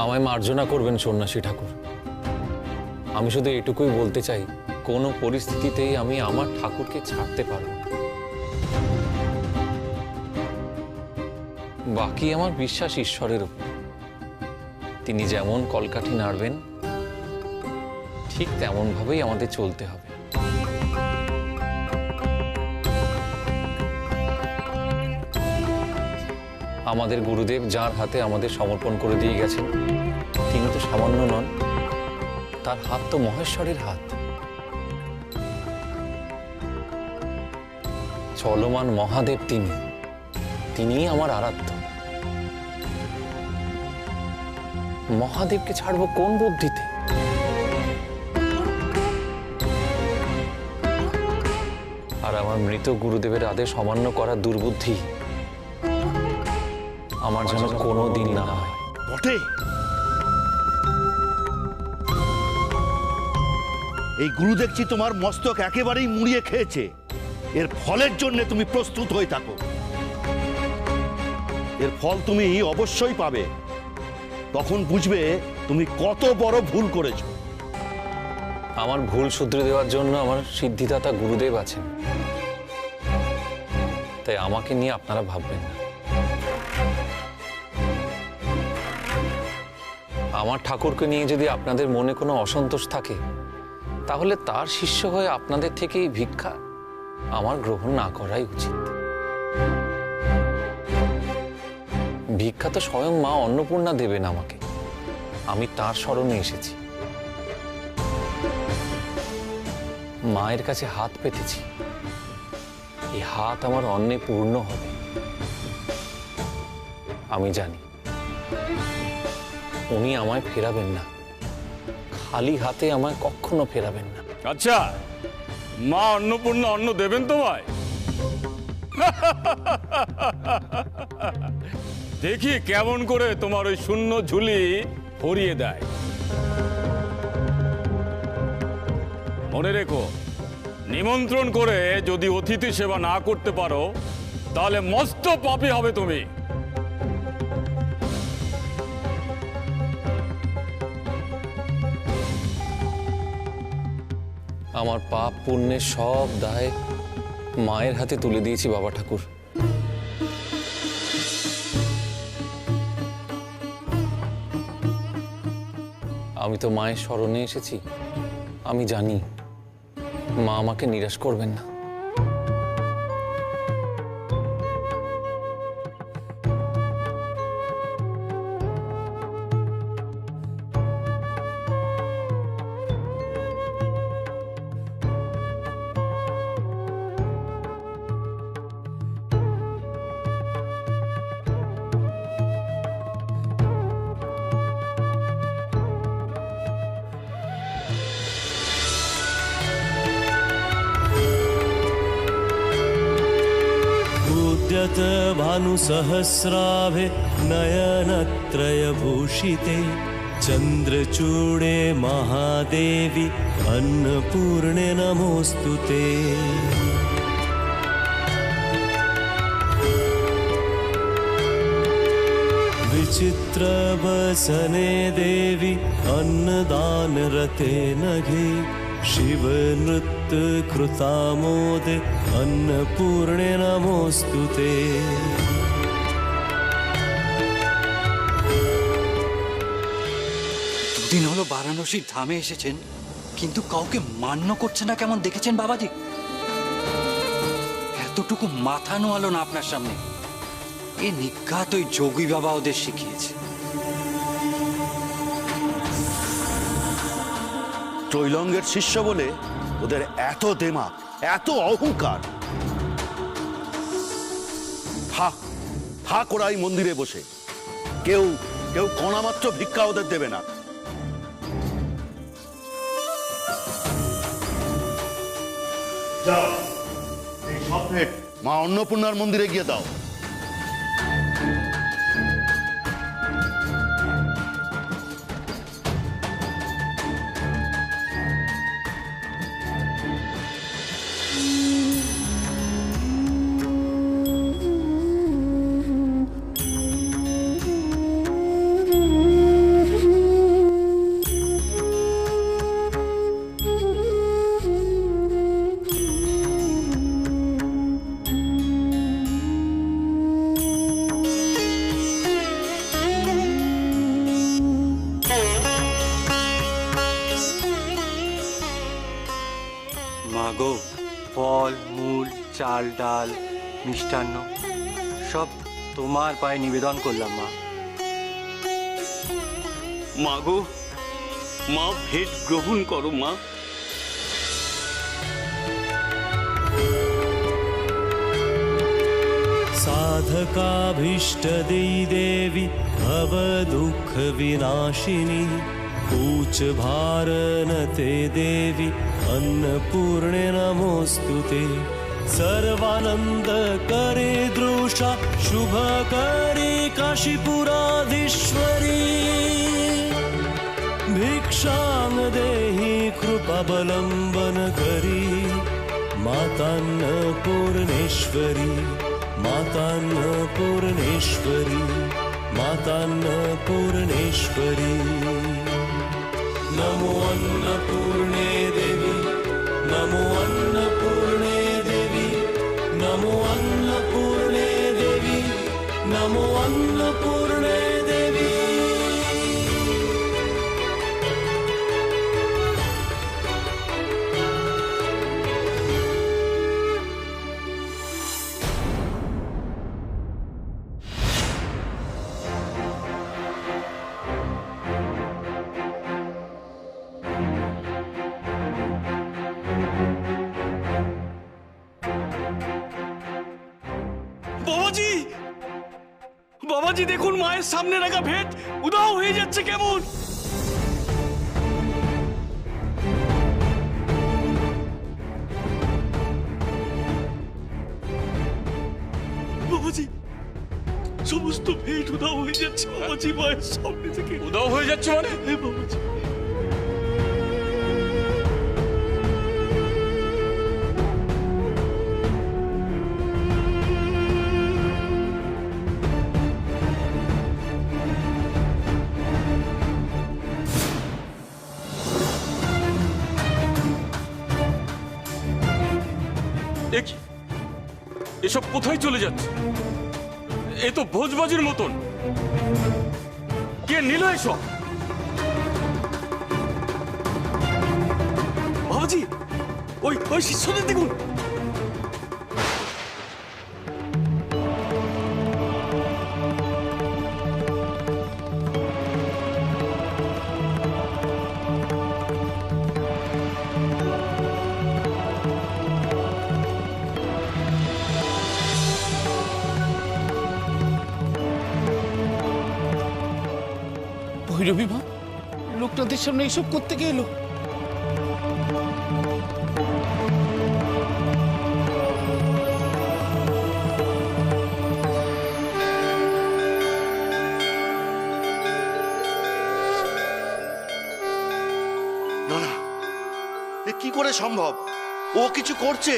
আমায় মার্জনা করবেন সন্ন্যাসী ঠাকুর। আমি শুধু এটুকুই বলতে চাই, কোনো পরিস্থিতিতেই আমি আমার ঠাকুরকে ছাড়তে পারব না। বাকি আমার বিশ্বাস ঈশ্বরের উপর। তিনি যেমন কলকাঠি নাড়বেন ঠিক তেমন ভাবেই আমাদের চলতে হবে। আমাদের গুরুদেব যার হাতে আমাদের সমর্পণ করে দিয়ে গেছেন, তিনি তো সামান্য নন, তার হাত তো মহেশ্বরের হাত। চলমান মহাদেব তিনিই আমার আরাধ্য। মহাদেবকে ছাড়বো কোন বুদ্ধিতে? আর আমার মৃত গুরুদেবের আদেশ অমান্য করার দুর্বুদ্ধি আমার যেন কোনো দিন না হয়। বটে, এই গুরু দেখছি তোমার মস্তক একেবারেই মুড়িয়ে খেয়েছে। এর ফলের জন্য তুমি প্রস্তুত হয়ে থাকো। এর ফল তুমি অবশ্যই পাবে। তখন বুঝবে তুমি কত বড় ভুল করেছো। আমার ভুল শুধরে দেওয়ার জন্য আমার সিদ্ধিদাতা গুরুদেব আছেন, তাই আমাকে নিয়ে আপনারা ভাববেন না। আমার ঠাকুরকে নিয়ে যদি আপনাদের মনে কোনো অসন্তোষ থাকে, তাহলে তার শিষ্য হয়ে আপনাদের থেকে এই ভিক্ষা আমার গ্রহণ না করাই উচিত। ভিক্ষা তো স্বয়ং মা অন্নপূর্ণা দেবেন আমাকে। আমি তার শরণে এসেছি, মায়ের কাছে হাত পেতেছি। এই হাত আমার অন্নে পূর্ণ হবে। আমি জানি উনি আমায় ফেরাবেন না, খালি হাতে আমায় কখনো ফেরাবেন না। আচ্ছা, মা অন্নপূর্ণা অন্ন দেবেন তোমায়? দেখি কেমন করে তোমার ওই শূন্য ঝুলি ভরিয়ে দেয়। মনে রেখো, নিমন্ত্রণ করে যদি অতিথি সেবা না করতে পারো, তাহলে মস্ত পাপী হবে তুমি। আমার পাপ পুণ্যের সব দায় মায়ের হাতে তুলে দিয়েছি বাবা ঠাকুর। আমি তো মায়ের শরণে এসেছি। আমি জানি মা আমাকে নিরাশ করবেন না। भानुसहस्राभे नयनत्रयभूषिते चन्द्रचूडे महादेवी अन्नपूर्णे नमोऽस्तुते। विचित्रवसने देवी अन्नदानरते नघे शिव नृत्य कृतामोदे अन्नपूर्णे नमोस्तुते। দুদিন হলো বারাণসীর ধামে এসেছেন, কিন্তু কাউকে মান্য করছে না কেমন দেখেছেন বাবাজি? এতটুকু মাথা নোয়ালো না আপনার সামনে। এ নিঘাত ওই যোগী বাবা ওদের শিখিয়েছে। ত্রৈলঙ্গের শিষ্য বলে ওদের এত দেমাক, এত অহংকার। থাক ওরা এই মন্দিরে বসে। কেউ কণামাত্র ভিক্ষা ওদের দেবে না। যাও, এই সব ভেট মা অন্নপূর্ণার মন্দিরে গিয়ে দাও। গো, ফল মূল চাল ডাল মিষ্টান্ন সব তোমার পায়ে নিবেদন করলাম মা। মা গো, মা ভেট গ্রহণ করো মা। साधकाभीष्टदी देवी भव दुःख विनाशिनी पूच भारनते देवी अन्नपूर्णे नमोस्तुते सर्वानंद करे दृशा शुभ करे काशीपुराधीश्वरी भिक्षां देहि कृपावलंबन करी मातान्नपूर्णेश्वरी मातान्नपूर्णेश्वरी मातान्नपूर्णेश्वरी नमो अन्नपूर्णे देवी नमो अन्नपूर्णे देवी नमो अन्नपूर्णे देवी नमो अन्नपूर्णे देवी। বাবাজি, বাবাজি দেখুন মায়ের সামনে রাখা ভেট উধাও হয়ে যাচ্ছে কেমন। বাবাজি, সমস্ত ভেট উধাও হয়ে যাচ্ছে বাবাজি মায়ের সামনে থেকে। উদাও হয়ে যাচ্ছে মানে? হ্যাঁ বাবাজি। এ কি? এসব কোথায় চলে যাচ্ছে? এ তো ভোজবাজির মতন। কে নিল এসব? বাবাজি, ওই ওই শিষ্যদের দেখুন। ভৈরবী মা, লোকটাদের সামনে এইসব করতে গেলো। না না, এ কি করে সম্ভব? ও কিছু করছে।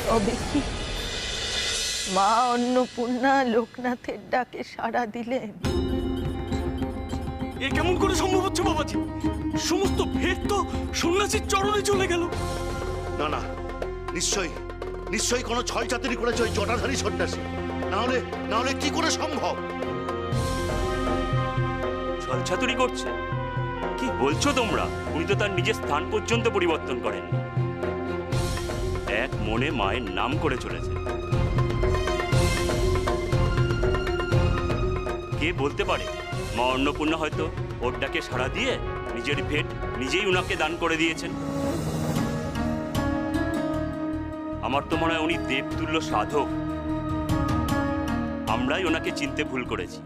তবে কি মা অন্নপূর্ণা লোকনাথের ডাকে সাড়া দিলেন? এ কেমন করে সম্ভব হচ্ছে বাবাজি? সমস্ত ভেট তো সন্ন্যাসীর চরণে চলে গেল। না না, নিশ্চয়ই নিশ্চয়ই কোনো ছয় চাতুরি করেছে ওই জটাধারী সন্ন্যাসী। না হলে কি করে সম্ভব? ছলছাতুরি করছে? কি বলছো তোমরা? উনি তো তার নিজের স্থান পর্যন্ত পরিবর্তন করেননি। এক মনে মায়ের নাম করে চলেছে। কে বলতে পারে মা অন্নপূর্ণা হয়তো ওর ডাকে সাড়া দিয়ে নিজের ভেট নিজেই উনাকে দান করে দিয়েছেন। আমার তো মনে হয় উনি দেবতুল্য সাধক। আমরাই ওনাকে চিনতে ভুল করেছি।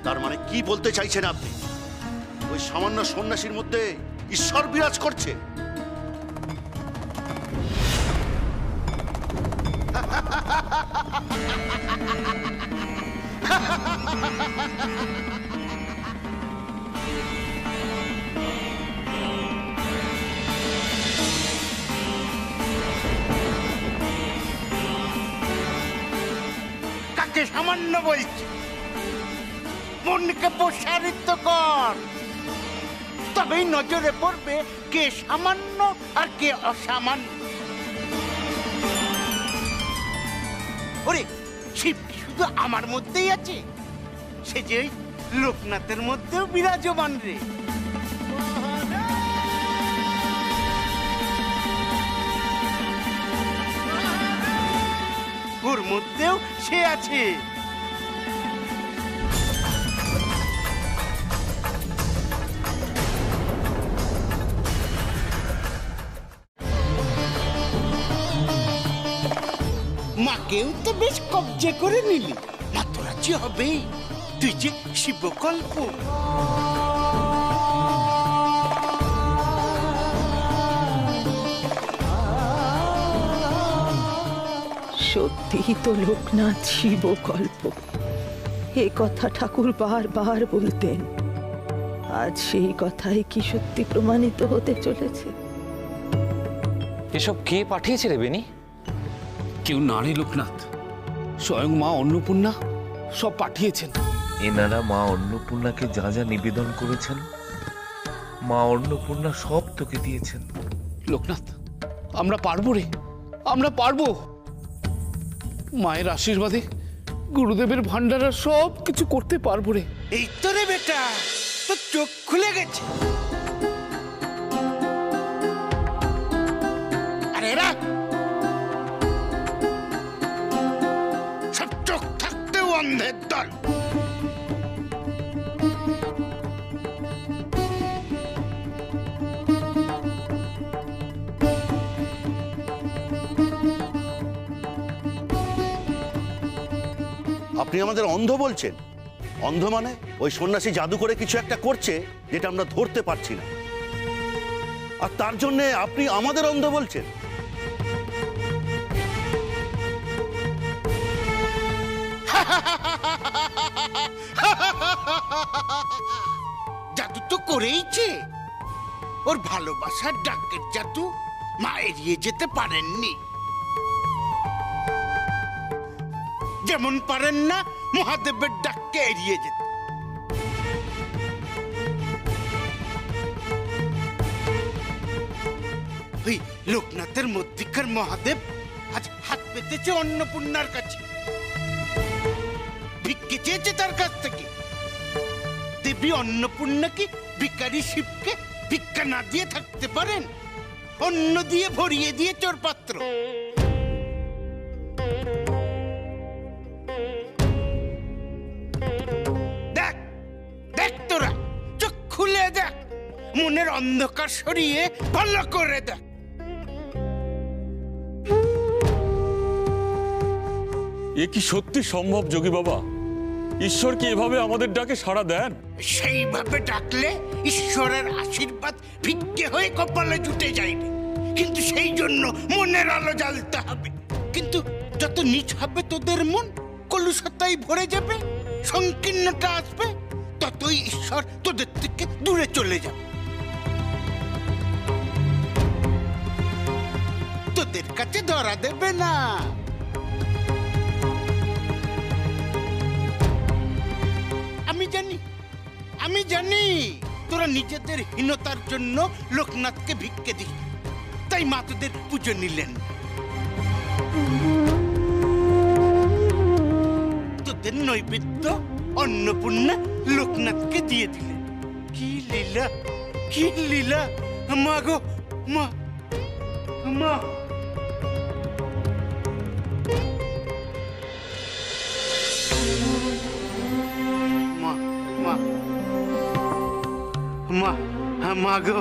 তার মানে কি বলতে চাইছেন আপনি? ওই সামান্য সন্ন্যাসীর মধ্যে ঈশ্বর বিরাজ করছে? কাকে সামান্য বলছি? মনকে প্রসারিত কর, তবেই নজরে পড়বে কে সামান্য আর কে অসামান্য। ওরে, শিব কি শুধু আমার মধ্যেই আছে? সে যে ওই লোকনাথের মধ্যেও বিরাজমান রে। ওর মধ্যেও সে আছে। মাকেও তো বেশ কবজে করে নিলি, মা তো রাজি হবেই। তুই যে শিবকল্প। সত্যিই তো লোকনাথ শিবকল্প, এ কথা ঠাকুর বারবার বলতেন। আজ সেই কথাই কি সত্যি প্রমাণিত হতে চলেছে? এসব কে পাঠিয়েছে রে বেনি? কেউ না রে লোকনাথ, স্বয়ং মা অন্নপূর্ণা সব পাঠিয়েছেন। এনারা মা অন্নপূর্ণাকে যা যা নিবেদন করেছেন, মা অন্নপূর্ণা সব তোকে দিয়েছেন। লোকনাথ, আমরা পারবো রে, আমরা পারবো। মায়ের আশীর্বাদে গুরুদেবের ভান্ডারা সব কিছু করতে পারবো রে। এই তো রে বেটা, তো চোখ খুলে গেছে। আরে এরা সব চোখ থাকতেও অন্ধের দল। আপনি আমাদের অন্ধ বলছেন? অন্ধ মানে ওই সন্ন্যাসী জাদু করে কিছু একটা করছে যেটা আমরা ধরতে পারছি না, আর তার জন্য আপনি আমাদের অন্ধ বলছেন? জাদু তো করেইছে। ওর ভালোবাসার ডাকের জাদু মা এড়িয়ে যেতে পারেননি, যেমন পারেন না মহাদেবের ডাককে এড়িয়ে যেতে। ওই লোকনাথের মধ্যিকার মহাদেব আজ হাত পেতেছে অন্নপূর্ণার কাছে, ভিক্ষে চেয়েছে তার কাছ থেকে। দেবী অন্নপূর্ণা কি ভিখারি শিবকে ভিক্ষা না দিয়ে থাকতে পারেন? অন্ন দিয়ে ভরিয়ে দিয়ে চোর পাত্র। দেখ দেখ, তোরা চোখ খুলে দেখ, মনের অন্ধকার সরিয়ে ভালো করে দেখ। এ কি সত্যি সম্ভব যোগী বাবা? ঈশ্বর কি এভাবে আমাদের ডাকে সাড়া দেন? সেইভাবে ডাকলে ঈশ্বরের আশীর্বাদ ভিক্ষে হয়ে কপালে জুটে যাইবে, কিন্তু সেই জন্য মনের আলো জ্বালতে হবে। কিন্তু যত নিচ হবে তোদের মন, কলুষতাই ভরে যাবে, সংকীর্ণতা আসবে, ততই ঈশ্বর তোদের থেকে দূরে চলে যাবে। তোদের কাছে ধরা দেবে না। আমি জানি তোরা নিজেদের হীনতার জন্য লোকনাথকে ভিক্ষে দিস, তাই মা তোদের পুজো নিলেন। তোদের নৈবেদ্য অন্নপূর্ণা লোকনাথকে দিয়ে দিলেন। কি লীলা, কি লীলা! মা গো মা, মা! মা গো,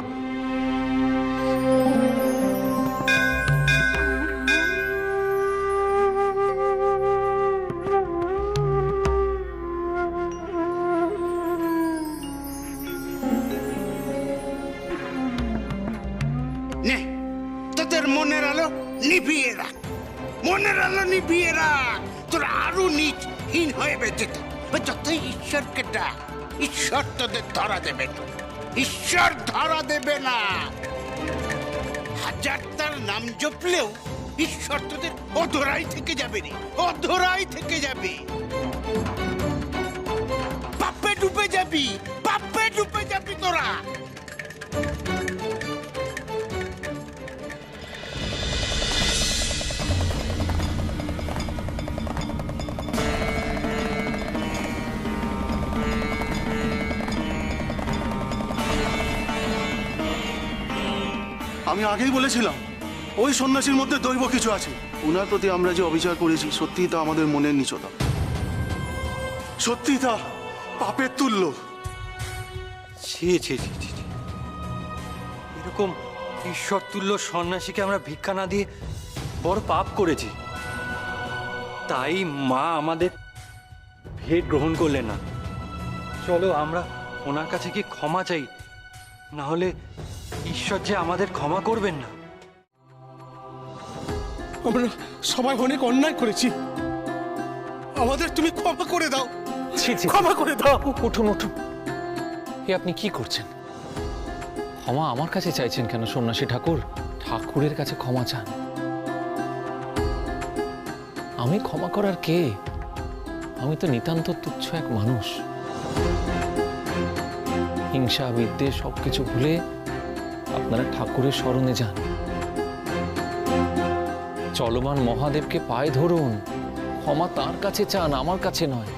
নিভিয়ে রাখ, মনের আলো নিভিয়ে রাখ। তোরা আরো নিচহীন হয়ে বেঁচে থাক। যতই ঈশ্বরকে ডাক, ঈশ্বর তোদের ধরা দেবে না। ঈশ্বর ধরা দেবে না। হাজার তার নাম জপলেও ঈশ্বর তোদের অধরাই থেকে যাবে রে, অধরাই থেকে যাবে। পাপে ডুবে যাবি, পাপে ডুবে যাবি তোরা। আমি আগেই বলেছিলাম ওই সন্ন্যাসীর মধ্যে দৈব কিছু আছে। ওনার প্রতি আমরা যে অবিচার করেছি সত্যিই তা আমাদের মনের নিচতা, সত্যিই তা পাপের তুল্য। ছি ছি ছি ছি ছি। এরকম ঈশ্বর তুল্য সন্ন্যাসীকে আমরা ভিক্ষা না দিয়ে বড় পাপ করেছি। তাই মা আমাদের ভেট গ্রহণ করলেন না। চলো আমরা ওনার কাছে কি ক্ষমা চাই, না হলে ঈশ্বর যে আমাদের ক্ষমা করবেন না। আমরা সবাই অনেক অন্যায় করেছি, আমাদের তুমি ক্ষমা করে দাও, ক্ষমা করে দাও। উঠুন উঠুন, এ আপনি কি করছেন? ক্ষমা আমার কাছে চাইছেন কেন সন্ন্যাসী ঠাকুর? ঠাকুরের কাছে ক্ষমা চান। আমি ক্ষমা করার কে? আমি তো নিতান্ত তুচ্ছ এক মানুষ। হিংসা বিদ্বেষ সবকিছু ভুলে আপনারা ঠাকুরের শরণে যান। চলমান মহাদেবকে পায়ে ধরুন, ক্ষমা তার কাছে চান, আমার কাছে নয়।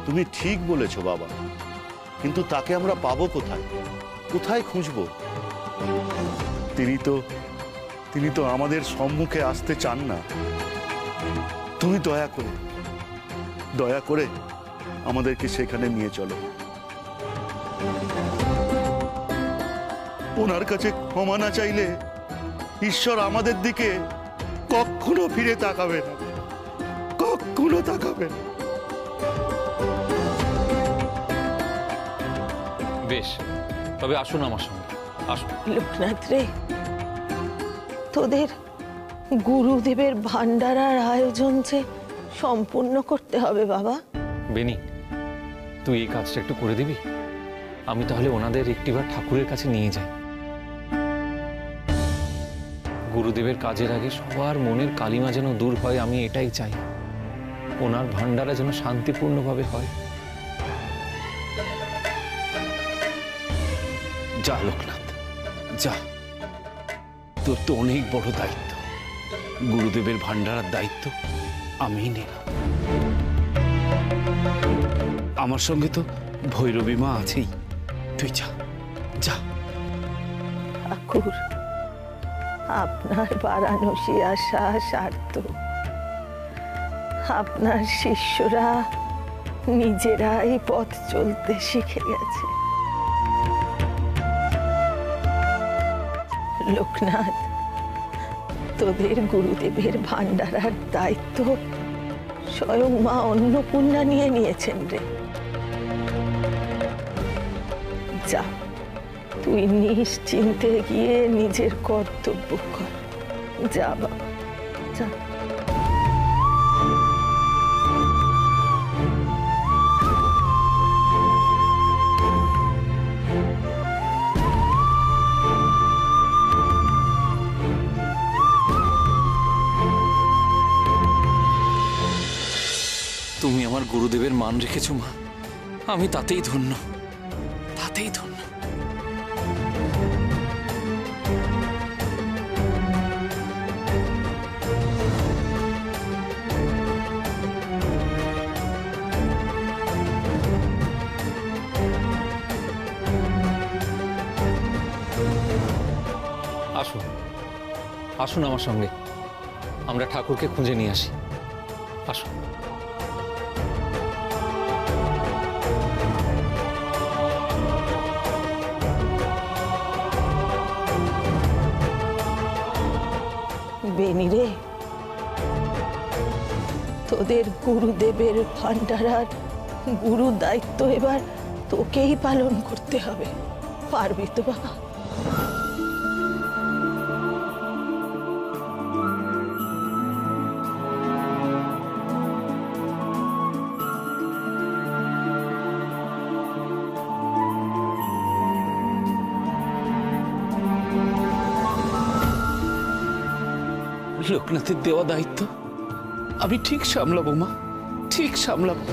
তুমি ঠিক বলেছো বাবা, কিন্তু তাকে আমরা পাবো কোথায়? কোথায় খুঁজবো? তিনি তো আমাদের সম্মুখে আসতে চান না। তুমি দয়া করে আমাদেরকে সেখানে নিয়ে চলো। ওনার কাছে ক্ষমা না চাইলে ঈশ্বর আমাদের দিকে কখনো ফিরে তাকাবে না, কখনো তাকাবে না। বেশ, তবে আসুন আমার সঙ্গে, আসুন। লোকনাথ রে, তোদের গুরুদেবের ভান্ডারার আয়োজন যে সম্পূর্ণ করতে হবে বাবা। বেনি, তুই এই কাজটা একটু করে দিবি? আমি তাহলে ওনাদের একটিবার ঠাকুরের কাছে নিয়ে যাই। গুরুদেবের কাজের আগে সবার মনের কালিমা যেন দূর হয়, আমি এটাই চাই। ওনার ভান্ডারা যেন শান্তিপূর্ণভাবে হয়। যা লোকনাথ, যা। তোর তো অনেক বড় দায়িত্ব, গুরুদেবের ভান্ডারার দায়িত্ব আমিই নিলাম। আমার সঙ্গে তো ভৈরবী মা আছেই, তুই যা যা। ঠাকুর, আপনার বারাণসী আসা সার্থক। আপনার শিষ্যরা নিজেরাই পথ চলতে শিখে গেছে। লোকনাথ, তোদের গুরুদেবের ভান্ডারার দায়িত্ব স্বয়ং মা অন্নপূর্ণা নিয়েছেন রে। যা, তুই নিশ্চিন্তে গিয়ে নিজের কর্তব্য কর। যা বাবা, যা। তুমি আমার গুরুদেবের মান রেখেছো মা, আমি তাতেই ধন্য, তাতেই ধন্য। আসুন, আসুন আমার সঙ্গে, আমরা ঠাকুরকে খুঁজে নিয়ে আসি। আসুন। বেনি রে, তোদের গুরুদেবের ভান্ডারার গুরু দায়িত্ব এবার তোকেই পালন করতে হবে। পারবি তো বাবা? লোকনাথের দেওয়া দায়িত্ব আমি ঠিক সামলাবো মা, ঠিক সামলাবো।